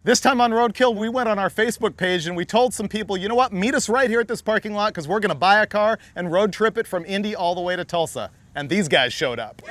This time on Roadkill, we went on our Facebook page and we told some people, you know what, meet us right here at this parking lot because we're gonna buy a car and road trip it from Indy all the way to Tulsa. And these guys showed up.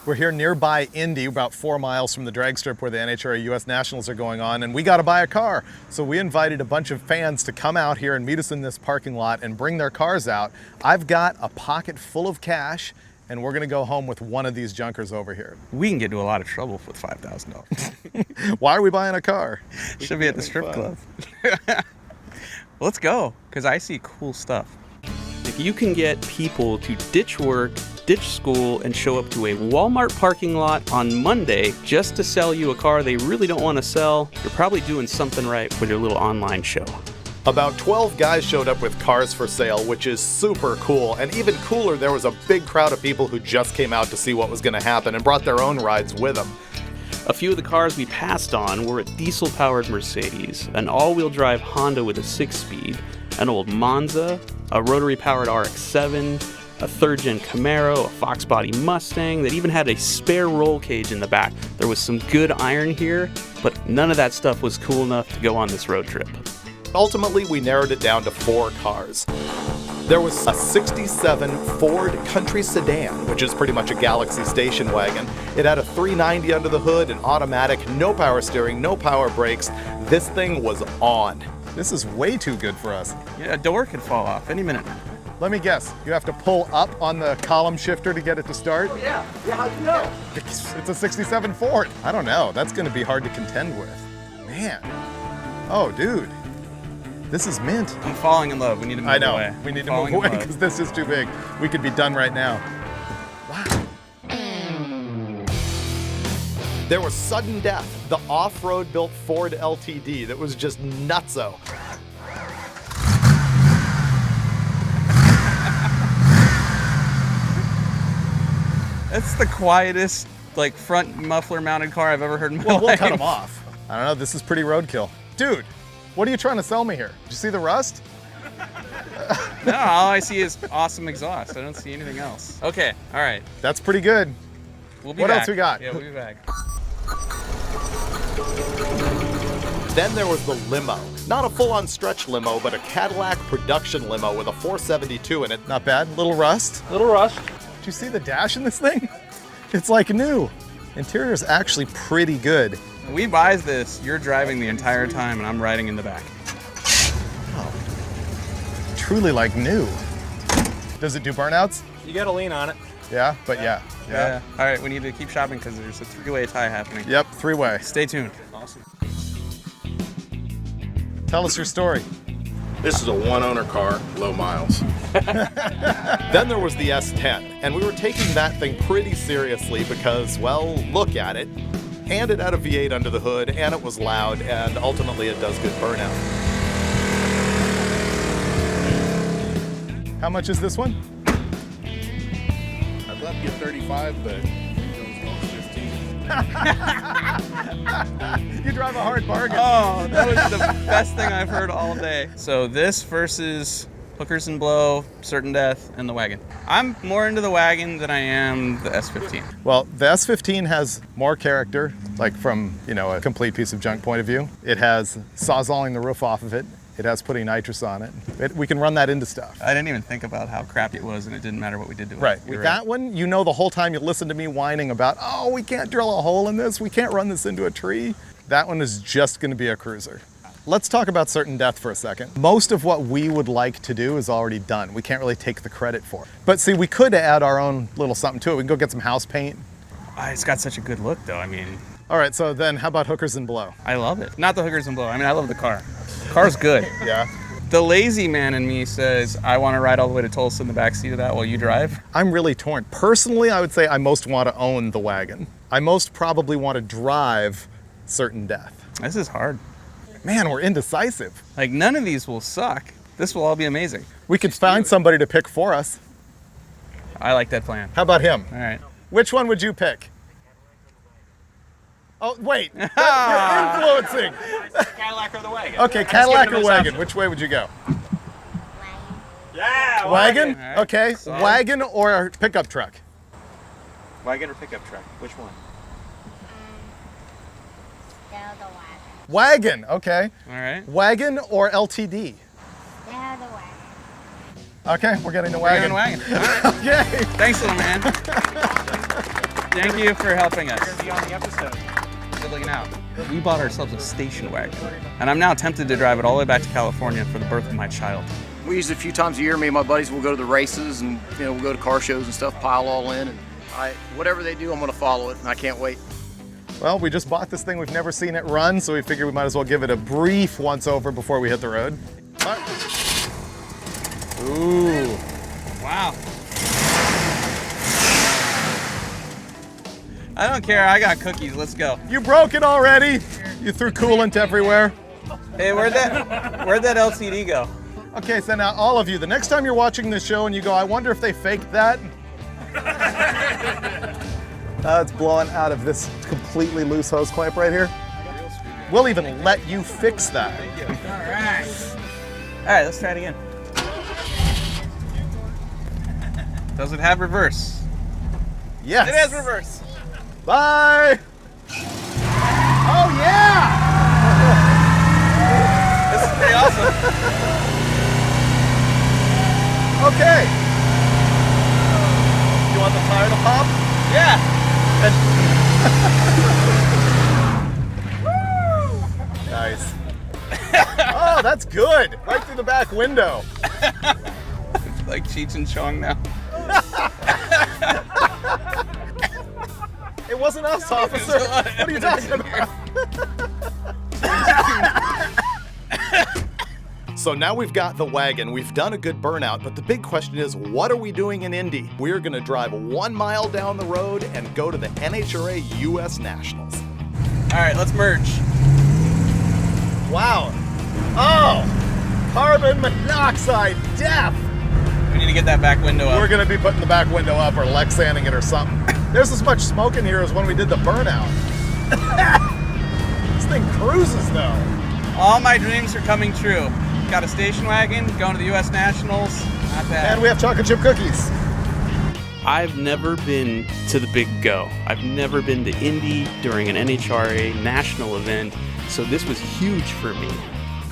We're here nearby Indy, about 4 miles from the drag strip where the NHRA US Nationals are going on, and we got to buy a car. So we invited a bunch of fans to come out here and meet us in this parking lot and bring their cars out. I've got a pocket full of cash, and we're going to go home with one of these junkers over here. We can get into a lot of trouble with $5,000. Why are we buying a car? Should be at the strip club. Let's go, because I see cool stuff. If you can get people to ditch work, ditch school, and show up to a Walmart parking lot on Monday just to sell you a car they really don't want to sell, you're probably doing something right with your little online show. About 12 guys showed up with cars for sale, which is super cool. And even cooler, there was a big crowd of people who just came out to see what was going to happen and brought their own rides with them. A few of the cars we passed on were a diesel-powered Mercedes, an all-wheel drive Honda with a 6-speed, an old Monza, a rotary-powered RX-7, a third-gen Camaro, a Fox body Mustang that even had a spare roll cage in the back. There was some good iron here, but none of that stuff was cool enough to go on this road trip. Ultimately, we narrowed it down to 4 cars. There was a 67 Ford Country Sedan, which is pretty much a Galaxy station wagon. It had a 390 under the hood, an automatic, no power steering, no power brakes. This thing was on. This is way too good for us. Yeah, a door could fall off any minute. Let me guess, you have to pull up on the column shifter to get it to start? Oh, yeah, how'd you know? It's a 67 Ford. I don't know, that's gonna be hard to contend with. Man, oh dude, this is mint. I'm falling in love, we need to move away. I know, we need to move away because this is too big. We could be done right now. Wow. There was sudden death, the off-road built Ford LTD that was just nutso. That's the quietest, like, front muffler mounted car I've ever heard in my life. We'll cut them off. I don't know, this is pretty roadkill. Dude, what are you trying to sell me here? Did you see the rust? No, all I see is awesome exhaust. I don't see anything else. Okay, all right. That's pretty good. We'll be back. What else we got? Yeah, we'll be back. Then there was the limo. Not a full-on stretch limo, but a Cadillac production limo with a 472 in it. Not bad, little rust. Little rust. Did you see the dash in this thing? It's like new. Interior is actually pretty good. When we buys this, you're driving the entire time and I'm riding in the back. Oh, truly like new. Does it do burnouts? You gotta lean on it. Yeah, but yeah. All right, we need to keep shopping because there's a 3-way tie happening. Yep, 3-way. Stay tuned. Awesome. Tell us your story. This is a one-owner car, low miles. Then there was the S10, and we were taking that thing pretty seriously because, well, look at it. And it had a V8 under the hood, and it was loud, and ultimately it does good burnout. How much is this one? I'd love to get 35, but it goes 15. You drive a hard bargain. Oh, that was the best thing I've heard all day. So this versus Hookers and Blow, Certain Death, and the Wagon. I'm more into the Wagon than I am the S15. Well, the S15 has more character, like from, a complete piece of junk point of view. It has sawzalling the roof off of it. It has putting nitrous on it. We can run that into stuff. I didn't even think about how crappy it was, and it didn't matter what we did to it. Right. With that one, the whole time you listen to me whining about, oh, we can't drill a hole in this. We can't run this into a tree. That one is just going to be a cruiser. Let's talk about Certain Death for a second. Most of what we would like to do is already done. We can't really take the credit for it. But see, we could add our own little something to it. We can go get some house paint. It's got such a good look, though. I mean... All right, so then how about Hookers and Blow? I love it. Not the Hookers and Blow. I mean, I love the car. Car's good. Yeah. The lazy man in me says, I want to ride all the way to Tulsa in the backseat of that while you drive. I'm really torn. Personally, I would say I most want to own the Wagon. I most probably want to drive Certain Death. This is hard. Man, we're indecisive. Like, none of these will suck. This will all be amazing. We could find somebody to pick for us. I like that plan. How about him? All right. Which one would you pick? Oh, wait. You're influencing. Cadillac or the Wagon? Okay, Cadillac or Wagon? Which way would you go? Yeah, Wagon? All right. Okay. Solid. Wagon or pickup truck? Wagon or pickup truck? Which one? Still the wagon. Wagon. Okay. All right. Wagon or LTD? Still the wagon. Okay, we're getting the We're wagon. going wagon. All right. Okay. Thanks, little man. Thank you for helping us. Be on the episode. Good looking out. We bought ourselves a station wagon, and I'm now tempted to drive it all the way back to California for the birth of my child. We use it a few times a year. Me and my buddies will go to the races, and we'll go to car shows and stuff. Pile all in, and whatever they do, I'm going to follow it, and I can't wait. Well, we just bought this thing. We've never seen it run, so we figured we might as well give it a brief once over before we hit the road. Ooh. Wow. I don't care. I got cookies. Let's go. You broke it already. You threw coolant everywhere. Hey, where'd that LCD go? Okay, so now all of you, the next time you're watching this show and you go, I wonder if they faked that. It's blowing out of this completely loose hose clamp right here. We'll even let you fix that. All right. All right, let's try it again. Does it have reverse? Yes. It has reverse. Bye. Oh yeah. This is pretty awesome. Okay. You want the tire to pop? Yeah. Nice. Oh, that's good. Right through the back window. Like Cheech and Chong now. It wasn't us, officer. What are you talking about? So now we've got the wagon, we've done a good burnout, but the big question is, what are we doing in Indy? We're gonna drive 1 mile down the road and go to the NHRA US Nationals. All right, let's merge. Wow. Oh, carbon monoxide death. We need to get that back window up. We're gonna be putting the back window up or Lexanding it or something. There's as much smoke in here as when we did the burnout. This thing cruises though. All my dreams are coming true. Got a station wagon, going to the US Nationals. Not bad. And we have chocolate chip cookies. I've never been to the Big Go. I've never been to Indy during an NHRA national event, so this was huge for me.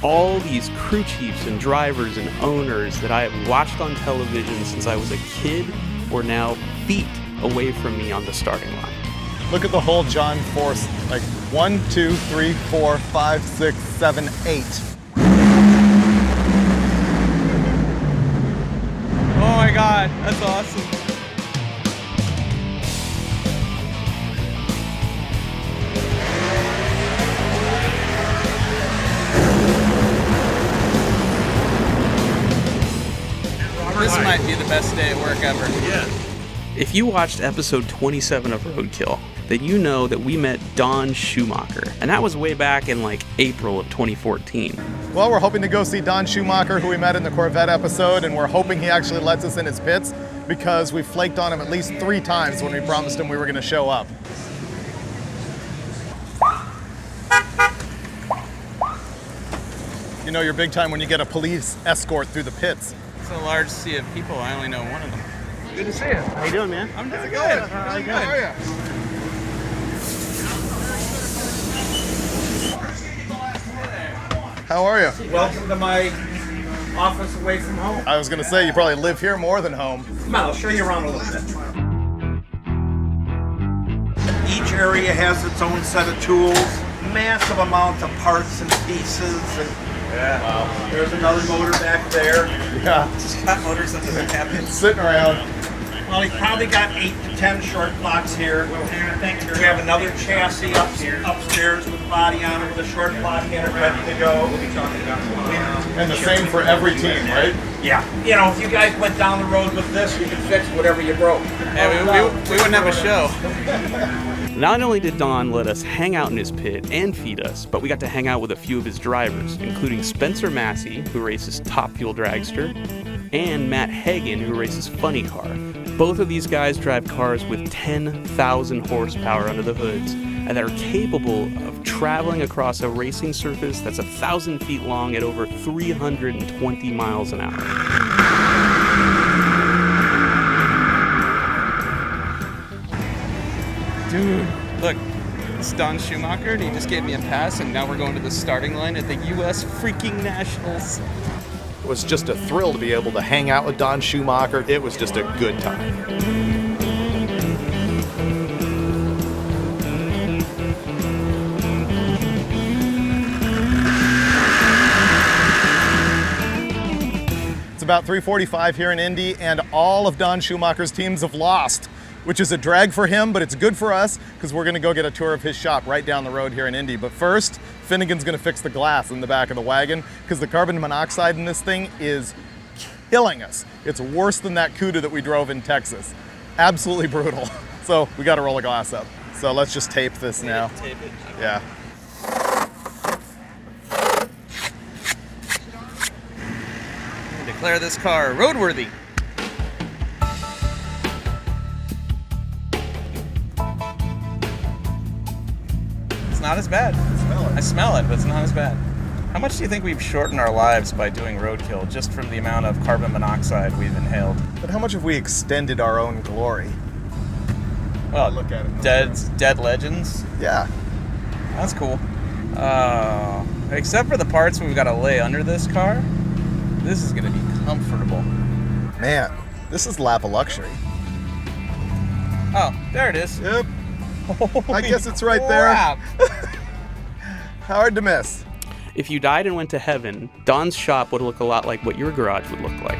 All these crew chiefs and drivers and owners that I have watched on television since I was a kid were now feet away from me on the starting line. Look at the whole John Force, like 1, 2, 3, 4, 5, 6, 7, 8. Oh my God, that's awesome. This might be the best day at work ever. Yeah. If you watched episode 27 of Roadkill, then you know that we met Don Schumacher, and that was way back in like April of 2014. Well, we're hoping to go see Don Schumacher, who we met in the Corvette episode, and we're hoping he actually lets us in his pits because we flaked on him at least 3 times when we promised him we were going to show up. You know you're big time when you get a police escort through the pits. It's a large sea of people. I only know one of them. Good to see you. How you doing, man? I'm doing good. Doing good. How are you? Welcome to my office away from home. I was going to say, you probably live here more than home. Come on, I'll show you around a little bit. Each area has its own set of tools, massive amounts of parts and pieces. And wow. There's another motor back there. Yeah, Just got motors under the cabin. sitting around. Well, he's probably got 8 to 10 short blocks here. We have another chassis upstairs with body on it with a short block in it ready to go. And the same for every team, right? Yeah. You know, if you guys went down the road with this, you could fix whatever you broke. Yeah, we wouldn't have a show. Not only did Don let us hang out in his pit and feed us, but we got to hang out with a few of his drivers, including Spencer Massey, who races Top Fuel Dragster, and Matt Hagen, who races Funny Car. Both of these guys drive cars with 10,000 horsepower under the hoods, and that are capable of traveling across a racing surface that's 1,000 feet long at over 320 miles an hour. Dude, look, it's Don Schumacher, and he just gave me a pass, and now we're going to the starting line at the U.S. freaking Nationals. It was just a thrill to be able to hang out with Don Schumacher. It was just a good time. It's about 3:45 here in Indy, and all of Don Schumacher's teams have lost, which is a drag for him, but it's good for us because we're gonna go get a tour of his shop right down the road here in Indy. But first, Finnegan's gonna fix the glass in the back of the wagon because the carbon monoxide in this thing is killing us. It's worse than that Cuda that we drove in Texas. Absolutely brutal. So we gotta roll the glass up. So let's just tape this now. Tape it. Yeah. Declare this car roadworthy. It's not as bad. I smell it, but it's not as bad. How much do you think we've shortened our lives by doing roadkill just from the amount of carbon monoxide we've inhaled? But how much have we extended our own glory? Well, Look at it. dead legends. Yeah. That's cool. Except for the parts we've got to lay under this car, this is gonna be comfortable. Man, this is lap of luxury. Oh, there it is. Yep. I guess it's right Crap. there. Hard to miss. If you died and went to heaven, Don's shop would look a lot like what your garage would look like.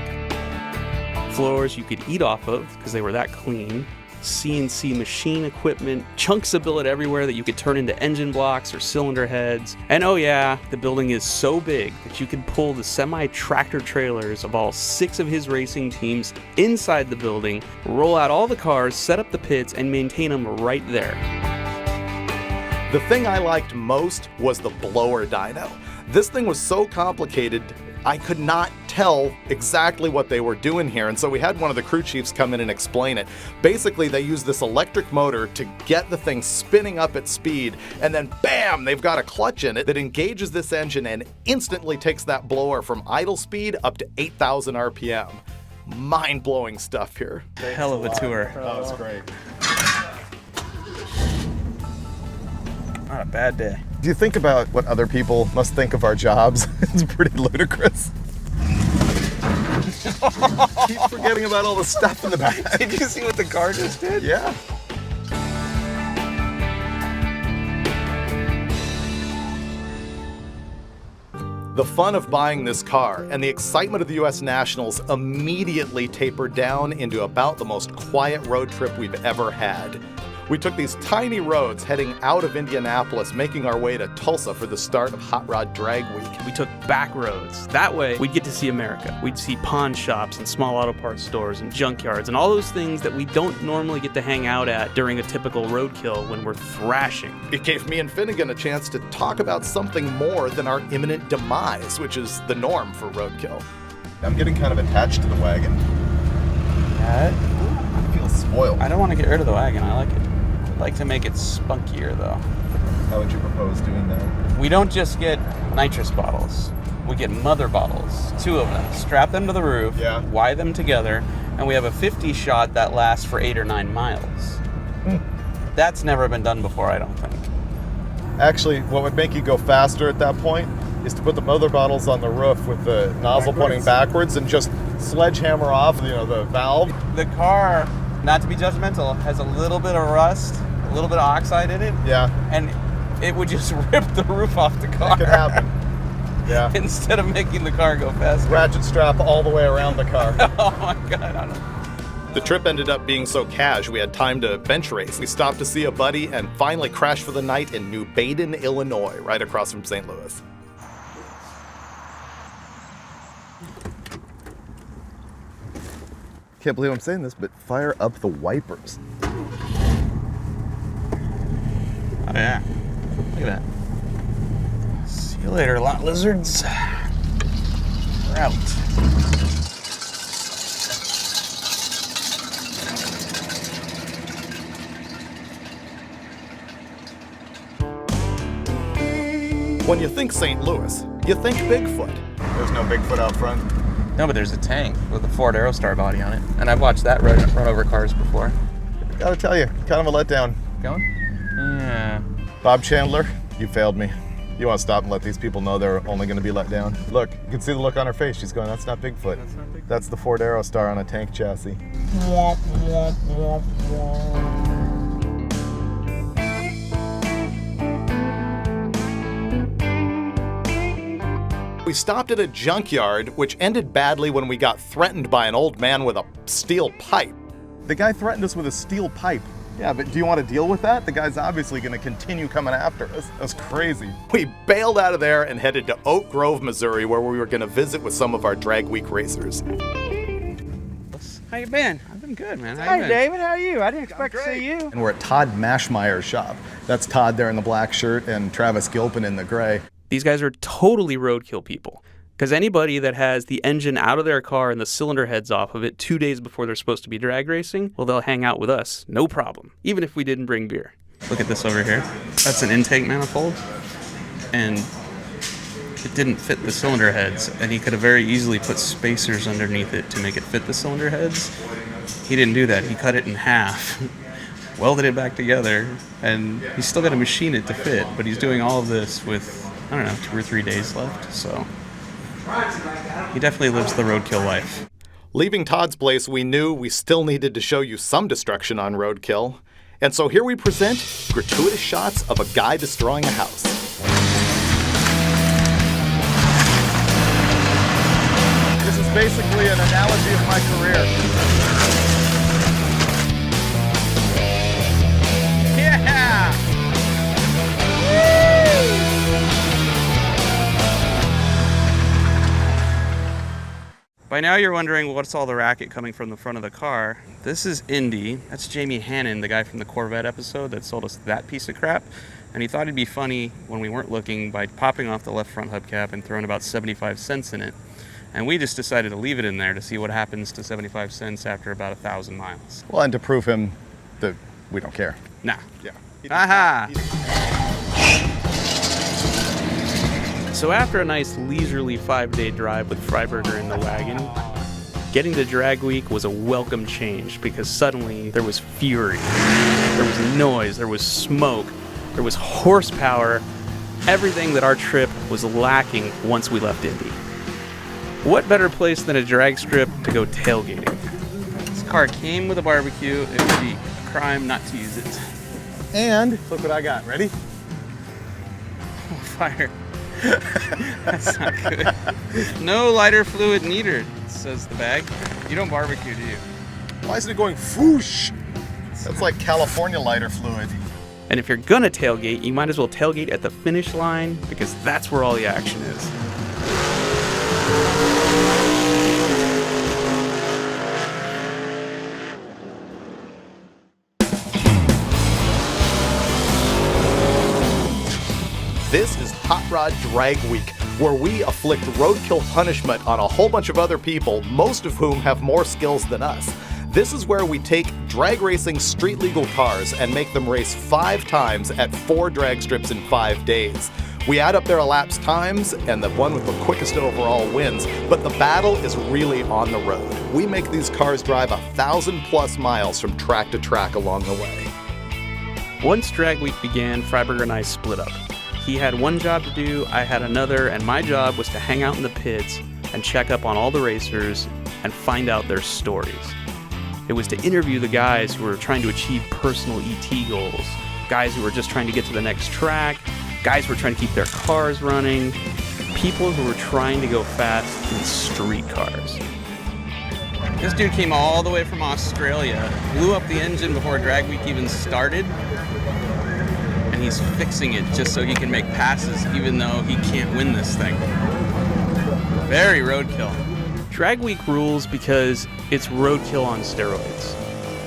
Floors you could eat off of because they were that clean. CNC machine equipment, chunks of billet everywhere that you could turn into engine blocks or cylinder heads. And oh yeah, the building is so big that you could pull the semi-tractor trailers of all 6 of his racing teams inside the building, roll out all the cars, set up the pits, and maintain them right there. The thing I liked most was the blower dyno. This thing was so complicated, I could not tell exactly what they were doing here, and so we had one of the crew chiefs come in and explain it. Basically, they use this electric motor to get the thing spinning up at speed, and then bam, they've got a clutch in it that engages this engine and instantly takes that blower from idle speed up to 8,000 RPM. Mind-blowing stuff here. Hell of a tour. That was great. Not a bad day. Do you think about what other people must think of our jobs? It's pretty ludicrous. Keep forgetting about all the stuff in the back. Did you see what the car just did? Yeah. The fun of buying this car and the excitement of the US Nationals immediately tapered down into about the most quiet road trip we've ever had. We took these tiny roads heading out of Indianapolis, making our way to Tulsa for the start of Hot Rod Drag Week. We took back roads. That way, we'd get to see America. We'd see pawn shops and small auto parts stores and junkyards and all those things that we don't normally get to hang out at during a typical roadkill when we're thrashing. It gave me and Finnegan a chance to talk about something more than our imminent demise, which is the norm for roadkill. I'm getting kind of attached to the wagon. Yeah. I feel spoiled. I don't want to get rid of the wagon. I like it. I'd like to make it spunkier though. How would you propose doing that? We don't just get nitrous bottles. We get mother bottles, 2 of them. Strap them to the roof, Yeah. wire them together, and we have a 50 shot that lasts for 8 or 9 miles. That's never been done before, I don't think. Actually, what would make you go faster at that point is to put the mother bottles on the roof with the nozzle pointing backwards and just sledgehammer off, the valve. The car, not to be judgmental, has a little bit of rust, a little bit of oxide in it, Yeah, and it would just rip the roof off the car. it could happen. Yeah. Instead of making the car go faster. Ratchet strap all the way around the car. Oh my God, I don't know. The trip ended up being so cash, we had time to bench race. We stopped to see a buddy and finally crashed for the night in New Baden, Illinois, right across from St. Louis. Can't believe I'm saying this, but fire up the wipers. Oh yeah, look at that. See you later, lot lizards. We're out. When you think St. Louis, you think Bigfoot. There's no Bigfoot out front. No, but there's a tank with a Ford Aerostar body on it. And I've watched that run over cars before. Gotta tell you, kind of a letdown. Going? Yeah. Bob Chandler, you failed me. You want to stop and let these people know they're only going to be let down? Look, you can see the look on her face. She's going, that's not Bigfoot. That's not Bigfoot. That's the Ford Aerostar on a tank chassis. We stopped at a junkyard, which ended badly when we got threatened by an old man with a steel pipe. The guy threatened us with a steel pipe. Yeah, but do you want to deal with that? The guy's obviously going to continue coming after us. That's crazy. We bailed out of there and headed to Oak Grove, Missouri, where we were going to visit with some of our drag week racers. How you been? I've been good, man. Hey, David, how are you? I didn't expect to see you. And we're at Todd Mashmeyer's shop. That's Todd there in the black shirt and Travis Gilpin in the gray. These guys are totally roadkill people. Because anybody that has the engine out of their car and the cylinder heads off of it 2 days before they're supposed to be drag racing, well, they'll hang out with us, no problem, even if we didn't bring beer. Look at this over here. That's an intake manifold, and it didn't fit the cylinder heads, and he could have very easily put spacers underneath it to make it fit the cylinder heads. He didn't do that. He cut it in half, welded it back together, and he's still got to machine it to fit, but he's doing all of this with, I don't know, 2 or 3 days left, so he definitely lives the roadkill life. Leaving Todd's place, we knew we still needed to show you some destruction on Roadkill. And so here we present gratuitous shots of a guy destroying a house. This is basically an analogy of my career. Yeah! By now you're wondering what's all the racket coming from the front of the car. This is Indy. That's Jamie Hannon, the guy from the Corvette episode that sold us that piece of crap. And he thought it'd be funny when we weren't looking by popping off the left front hubcap and throwing about 75 cents in it. And we just decided to leave it in there to see what happens to 75 cents after about 1,000 miles. Well, and to prove him that we don't care. Nah. Yeah. Aha! So after a nice leisurely 5-day drive with Freiberger in the wagon, getting to drag week was a welcome change because suddenly there was fury, there was noise, there was smoke, there was horsepower, everything that our trip was lacking once we left Indy. What better place than a drag strip to go tailgating? This car came with a barbecue. It would be a crime not to use it. And look what I got. Ready? Oh, fire. That's not good. No lighter fluid needed, says the bag. You don't barbecue, do you? Why isn't it going foosh? That's like California lighter fluid. And if you're gonna tailgate, you might as well tailgate at the finish line because that's where all the action is. This is Hot Rod Drag Week, where we afflict roadkill punishment on a whole bunch of other people, most of whom have more skills than us. This is where we take drag racing street legal cars and make them race 5 times at 4 drag strips in 5 days. We add up their elapsed times, and the one with the quickest overall wins, but the battle is really on the road. We make these cars drive 1,000+ miles from track to track along the way. Once drag week began, Freiberger and I split up. He had one job to do, I had another, and my job was to hang out in the pits and check up on all the racers and find out their stories. It was to interview the guys who were trying to achieve personal ET goals, guys who were just trying to get to the next track, guys who were trying to keep their cars running, people who were trying to go fast in street cars. This dude came all the way from Australia, blew up the engine before drag week even started, and he's fixing it just so he can make passes even though he can't win this thing. Very roadkill. Drag week rules because it's roadkill on steroids.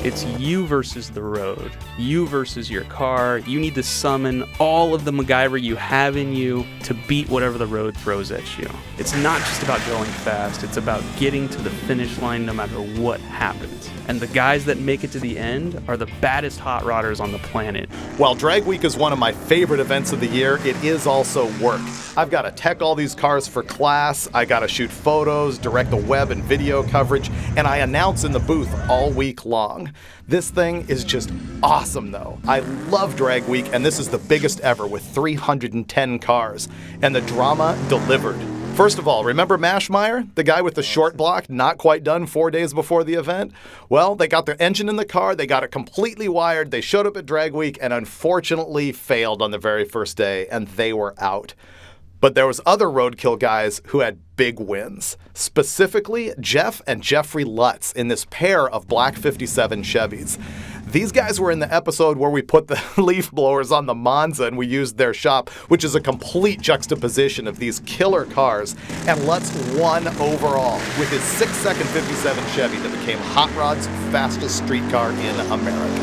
It's you versus the road, you versus your car. You need to summon all of the MacGyver you have in you to beat whatever the road throws at you. It's not just about going fast, it's about getting to the finish line no matter what happens. And the guys that make it to the end are the baddest hot rodders on the planet. While Drag Week is one of my favorite events of the year, it is also work. I've got to tech all these cars for class, I got to shoot photos, direct the web and video coverage, and I announce in the booth all week long. This thing is just awesome though. I love Drag Week, and this is the biggest ever with 310 cars. And the drama delivered. First of all, remember Mashmeyer, the guy with the short block, not quite done 4 days before the event? Well, they got their engine in the car, they got it completely wired, they showed up at Drag Week and unfortunately failed on the very first day, and they were out. But there was other Roadkill guys who had big wins. Specifically, Jeff and Jeffrey Lutz in this pair of black 57 Chevys. These guys were in the episode where we put the leaf blowers on the Monza and we used their shop, which is a complete juxtaposition of these killer cars. And Lutz won overall with his 6-second 57 Chevy that became Hot Rod's fastest street car in America.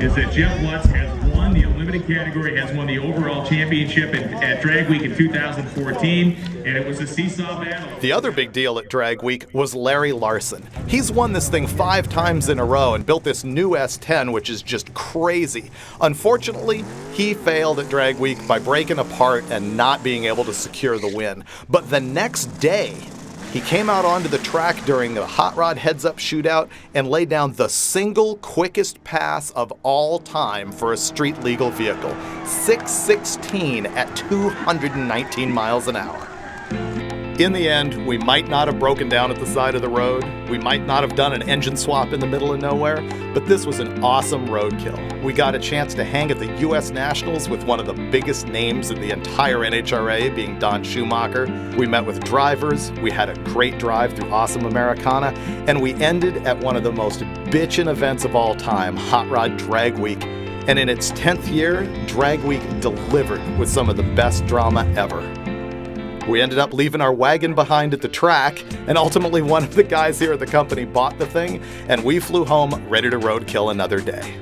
Is that Jeff Lutz has won the Unlimited category, has won the overall championship at Drag Week in 2014, and it was a seesaw battle. The other big deal at Drag Week was Larry Larson. He's won this thing 5 times in a row and built this new S10, which is just crazy. Unfortunately, he failed at Drag Week by breaking apart and not being able to secure the win. But the next day, he came out onto the track during the Hot Rod Heads-Up Shootout and laid down the single quickest pass of all time for a street-legal vehicle, 6:16 at 219 miles an hour. In the end, we might not have broken down at the side of the road, we might not have done an engine swap in the middle of nowhere, but this was an awesome roadkill. We got a chance to hang at the U.S. Nationals with one of the biggest names in the entire NHRA, being Don Schumacher. We met with drivers, we had a great drive through Awesome Americana, and we ended at one of the most bitchin' events of all time, Hot Rod Drag Week. And in its 10th year, Drag Week delivered with some of the best drama ever. We ended up leaving our wagon behind at the track, and ultimately one of the guys here at the company bought the thing, and we flew home ready to roadkill another day.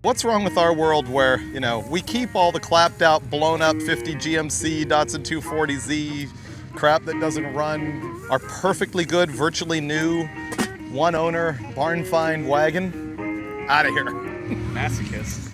What's wrong with our world where, we keep all the clapped out, blown up 50 GMC, Datsun 240Z, crap that doesn't run, our perfectly good, virtually new, one owner, barn find wagon? Out of here. Masochist.